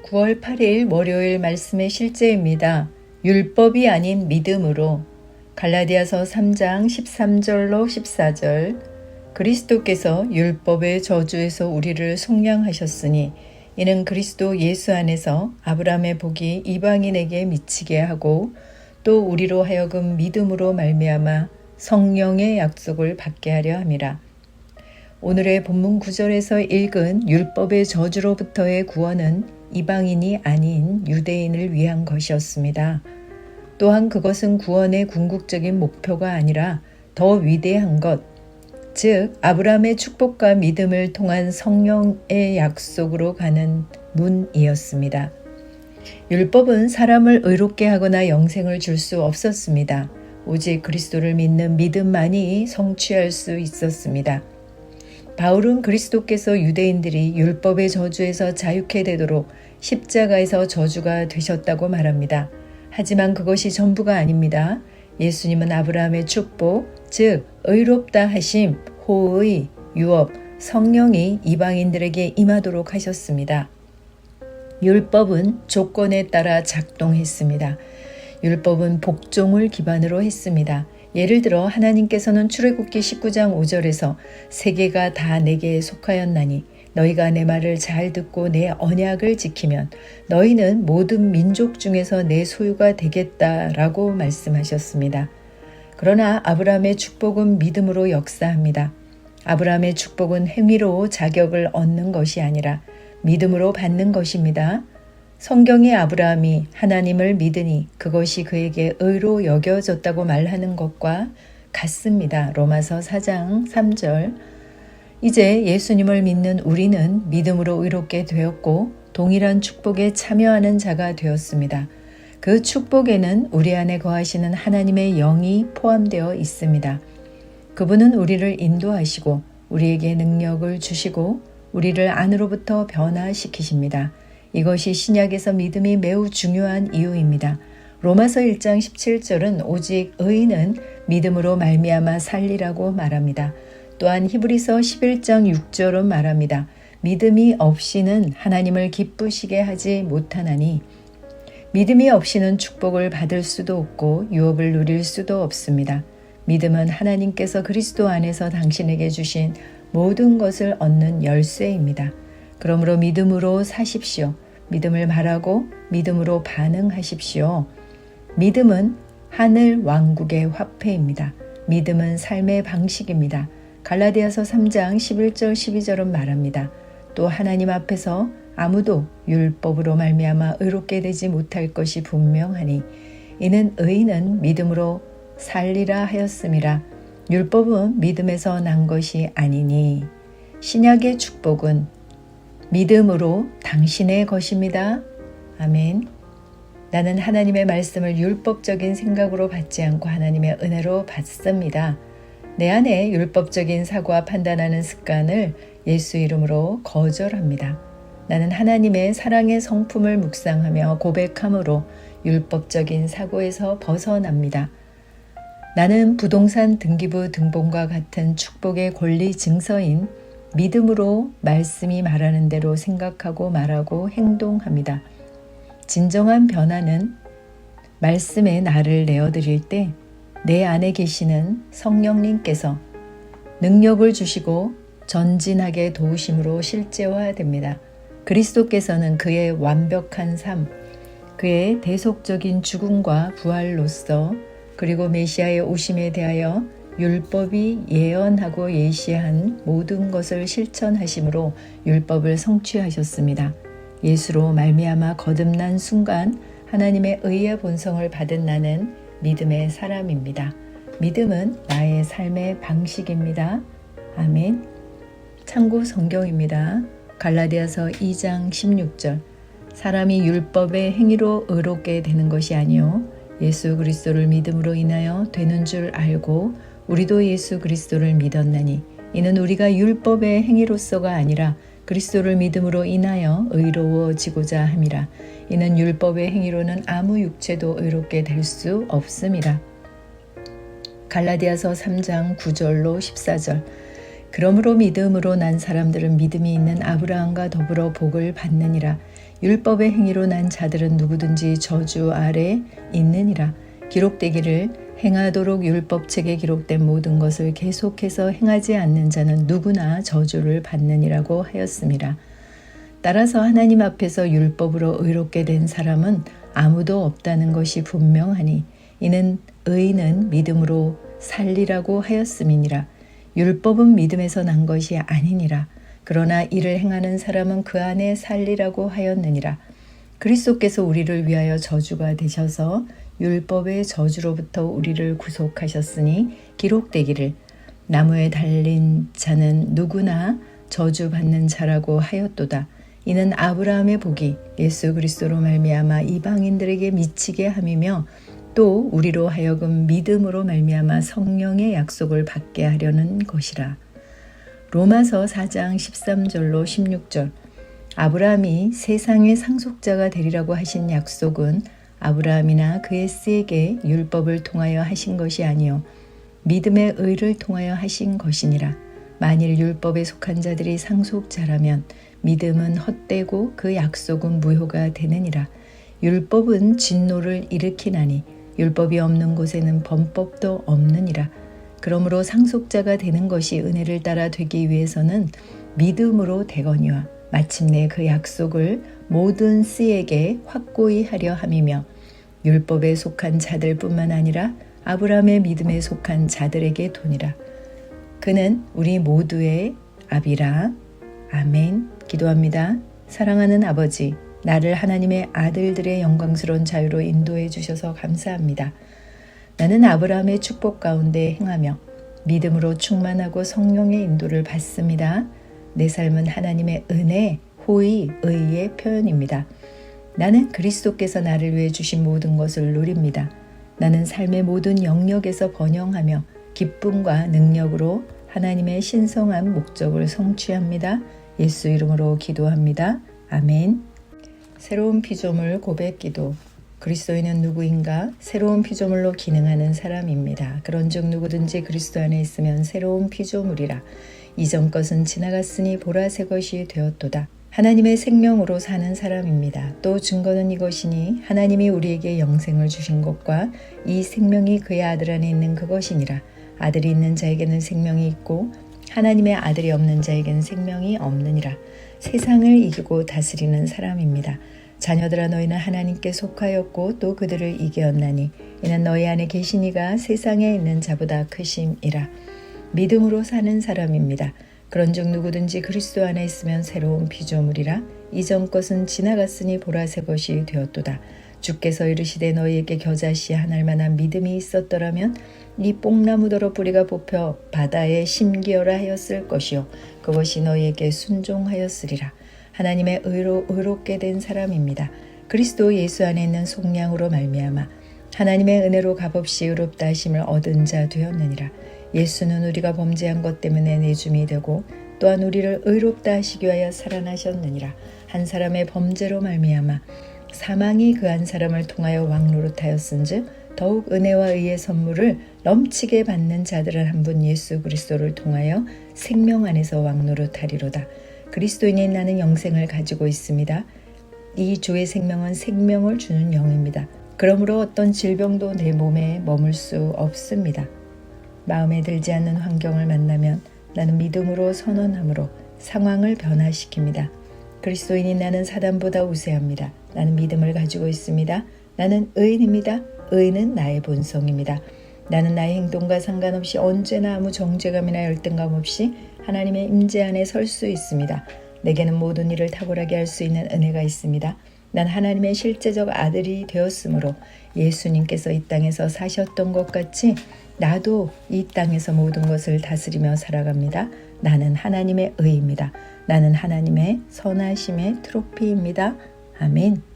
9월 8일 월요일 말씀의 실제입니다. 율법이 아닌 믿음으로. 갈라디아서 3장 13절로 14절. 그리스도께서 율법의 저주에서 우리를 속량하셨으니 이는 그리스도 예수 안에서 아브라함의 복이 이방인에게 미치게 하고 또 우리로 하여금 믿음으로 말미암아 성령의 약속을 받게 하려 함이라. 오늘의 본문 9절에서 읽은 율법의 저주로부터의 구원은 이방인이 아닌 유대인을 위한 것이었습니다. 또한 그것은 구원의 궁극적인 목표가 아니라 더 위대한 것, 즉 아브라함의 축복과 믿음을 통한 성령의 약속으로 가는 문이었습니다. 율법은 사람을 의롭게 하거나 영생을 줄 수 없었습니다. 오직 그리스도를 믿는 믿음만이 성취할 수 있었습니다. 바울은 그리스도께서 유대인들이 율법의 저주에서 자유케 되도록 십자가에서 저주가 되셨다고 말합니다. 하지만 그것이 전부가 아닙니다. 예수님은 아브라함의 축복, 즉 의롭다 하심, 호의, 유업, 성령이 이방인들에게 임하도록 하셨습니다. 율법은 조건에 따라 작동했습니다. 율법은 복종을 기반으로 했습니다. 예를 들어 하나님께서는 출애굽기 19장 5절에서 세계가 다 내게 속하였나니 너희가 내 말을 잘 듣고 내 언약을 지키면 너희는 모든 민족 중에서 내 소유가 되겠다라고 말씀하셨습니다. 그러나 아브라함의 축복은 믿음으로 역사합니다. 아브라함의 축복은 행위로 자격을 얻는 것이 아니라 믿음으로 받는 것입니다. 성경의 아브라함이 하나님을 믿으니 그것이 그에게 의로 여겨졌다고 말하는 것과 같습니다. 로마서 4장 3절. 이제 예수님을 믿는 우리는 믿음으로 의롭게 되었고 동일한 축복에 참여하는 자가 되었습니다. 그 축복에는 우리 안에 거하시는 하나님의 영이 포함되어 있습니다. 그분은 우리를 인도하시고 우리에게 능력을 주시고 우리를 안으로부터 변화시키십니다. 이것이 신약에서 믿음이 매우 중요한 이유입니다. 로마서 1장 17절은 오직 의인은 믿음으로 말미암아 살리라고 말합니다. 또한 히브리서 11장 6절은 말합니다. 믿음이 없이는 하나님을 기쁘시게 하지 못하나니 믿음이 없이는 축복을 받을 수도 없고 유업을 누릴 수도 없습니다. 믿음은 하나님께서 그리스도 안에서 당신에게 주신 모든 것을 얻는 열쇠입니다. 그러므로 믿음으로 사십시오. 믿음을 말하고 믿음으로 반응하십시오. 믿음은 하늘 왕국의 화폐입니다. 믿음은 삶의 방식입니다. 갈라디아서 3장 11절 12절은 말합니다. 또 하나님 앞에서 아무도 율법으로 말미암아 의롭게 되지 못할 것이 분명하니 이는 의인은 믿음으로 살리라 하였음이라. 율법은 믿음에서 난 것이 아니니 신약의 축복은 믿음으로 당신의 것입니다. 아멘. 나는 하나님의 말씀을 율법적인 생각으로 받지 않고 하나님의 은혜로 받습니다. 내 안에 율법적인 사고와 판단하는 습관을 예수 이름으로 거절합니다. 나는 하나님의 사랑의 성품을 묵상하며 고백함으로 율법적인 사고에서 벗어납니다. 나는 부동산 등기부 등본과 같은 축복의 권리 증서인 믿음으로 말씀이 말하는 대로 생각하고 말하고 행동합니다. 진정한 변화는 말씀에 나를 내어드릴 때 내 안에 계시는 성령님께서 능력을 주시고 전진하게 도우심으로 실제화됩니다. 그리스도께서는 그의 완벽한 삶, 그의 대속적인 죽음과 부활로서 그리고 메시아의 오심에 대하여 율법이 예언하고 예시한 모든 것을 실천하심으로 율법을 성취하셨습니다. 예수로 말미암아 거듭난 순간 하나님의 의의 본성을 받은 나는 믿음의 사람입니다. 믿음은 나의 삶의 방식입니다. 아멘. 참고 성경입니다. 갈라디아서 2장 16절. 사람이 율법의 행위로 의롭게 되는 것이 아니요 예수 그리스도를 믿음으로 인하여 되는 줄 알고 우리도 예수 그리스도를 믿었나니 이는 우리가 율법의 행위로서가 아니라 그리스도를 믿음으로 인하여 의로워지고자 함이라. 이는 율법의 행위로는 아무 육체도 의롭게 될 수 없음이라. 갈라디아서 3장 9절로 14절. 그러므로 믿음으로 난 사람들은 믿음이 있는 아브라함과 더불어 복을 받느니라. 율법의 행위로 난 자들은 누구든지 저주 아래 있느니라. 기록되기를 행하도록 율법책에 기록된 모든 것을 계속해서 행하지 않는 자는 누구나 저주를 받느니라고 하였습니다. 따라서 하나님 앞에서 율법으로 의롭게 된 사람은 아무도 없다는 것이 분명하니 이는 의인은 믿음으로 살리라고 하였음이니라. 율법은 믿음에서 난 것이 아니니라. 그러나 이를 행하는 사람은 그 안에 살리라고 하였느니라. 그리스도께서 우리를 위하여 저주가 되셔서 율법의 저주로부터 우리를 구속하셨으니 기록되기를 나무에 달린 자는 누구나 저주받는 자라고 하였도다. 이는 아브라함의 복이 예수 그리스도로 말미암아 이방인들에게 미치게 함이며 또 우리로 하여금 믿음으로 말미암아 성령의 약속을 받게 하려는 것이라. 로마서 4장 13절로 16절. 아브라함이 세상의 상속자가 되리라고 하신 약속은 아브라함이나 그의 씨에게 율법을 통하여 하신 것이 아니요 믿음의 의를 통하여 하신 것이니라. 만일 율법에 속한 자들이 상속자라면 믿음은 헛되고 그 약속은 무효가 되느니라. 율법은 진노를 일으키나니 율법이 없는 곳에는 범법도 없느니라. 그러므로 상속자가 되는 것이 은혜를 따라 되기 위해서는 믿음으로 되거니와 마침내 그 약속을 모든 씨에게 확고히 하려 함이며 율법에 속한 자들뿐만 아니라 아브라함의 믿음에 속한 자들에게 도니라. 그는 우리 모두의 아비라. 아멘. 기도합니다. 사랑하는 아버지, 나를 하나님의 아들들의 영광스러운 자유로 인도해 주셔서 감사합니다. 나는 아브라함의 축복 가운데 행하며 믿음으로 충만하고 성령의 인도를 받습니다. 내 삶은 하나님의 은혜, 호의, 의의 표현입니다. 나는 그리스도께서 나를 위해 주신 모든 것을 누립니다. 나는 삶의 모든 영역에서 번영하며 기쁨과 능력으로 하나님의 신성한 목적을 성취합니다. 예수 이름으로 기도합니다. 아멘. 새로운 피조물 고백 기도. 그리스도인은 누구인가? 새로운 피조물로 기능하는 사람입니다. 그런즉 누구든지 그리스도 안에 있으면 새로운 피조물이라. 이전 것은 지나갔으니 보라 새 것이 되었도다. 하나님의 생명으로 사는 사람입니다. 또 증거는 이것이니 하나님이 우리에게 영생을 주신 것과 이 생명이 그의 아들 안에 있는 그것이니라. 아들이 있는 자에게는 생명이 있고 하나님의 아들이 없는 자에게는 생명이 없느니라. 세상을 이기고 다스리는 사람입니다. 자녀들아 너희는 하나님께 속하였고 또 그들을 이기었나니 이는 너희 안에 계신 이가 세상에 있는 자보다 크심이라. 믿음으로 사는 사람입니다. 그런즉 누구든지 그리스도 안에 있으면 새로운 피조물이라. 이전 것은 지나갔으니 보라 새 것이 되었도다. 주께서 이르시되 너희에게 겨자씨 하나일 만한 믿음이 있었더라면 이 뽕나무더러 뿌리가 뽑혀 바다에 심기어라 하였을 것이요 그것이 너희에게 순종하였으리라. 하나님의 의로 의롭게 된 사람입니다. 그리스도 예수 안에 있는 속량으로 말미암아 하나님의 은혜로 값없이 의롭다 하심을 얻은 자 되었느니라. 예수는 우리가 범죄한 것 때문에 내줌이 되고 또한 우리를 의롭다 하시기 위하여 살아나셨느니라. 한 사람의 범죄로 말미암아 사망이 그 한 사람을 통하여 왕노릇하였은즉 더욱 은혜와 의의 선물을 넘치게 받는 자들은 한 분 예수 그리스도를 통하여 생명 안에서 왕노릇하리로다. 그리스도인인 나는 영생을 가지고 있습니다. 이 주의 생명은 생명을 주는 영입니다. 그러므로 어떤 질병도 내 몸에 머물 수 없습니다. 마음에 들지 않는 환경을 만나면 나는 믿음으로 선언함으로 상황을 변화시킵니다. 그리스도인인 나는 사단보다 우세합니다. 나는 믿음을 가지고 있습니다. 나는 의인입니다. 의인은 나의 본성입니다. 나는 나의 행동과 상관없이 언제나 아무 정죄감이나 열등감 없이 하나님의 임재 안에 설 수 있습니다. 내게는 모든 일을 탁월하게 할 수 있는 은혜가 있습니다. 난 하나님의 실제적 아들이 되었으므로 예수님께서 이 땅에서 사셨던 것 같이 나도 이 땅에서 모든 것을 다스리며 살아갑니다. 나는 하나님의 의입니다. 나는 하나님의 선하심의 트로피입니다. 아멘.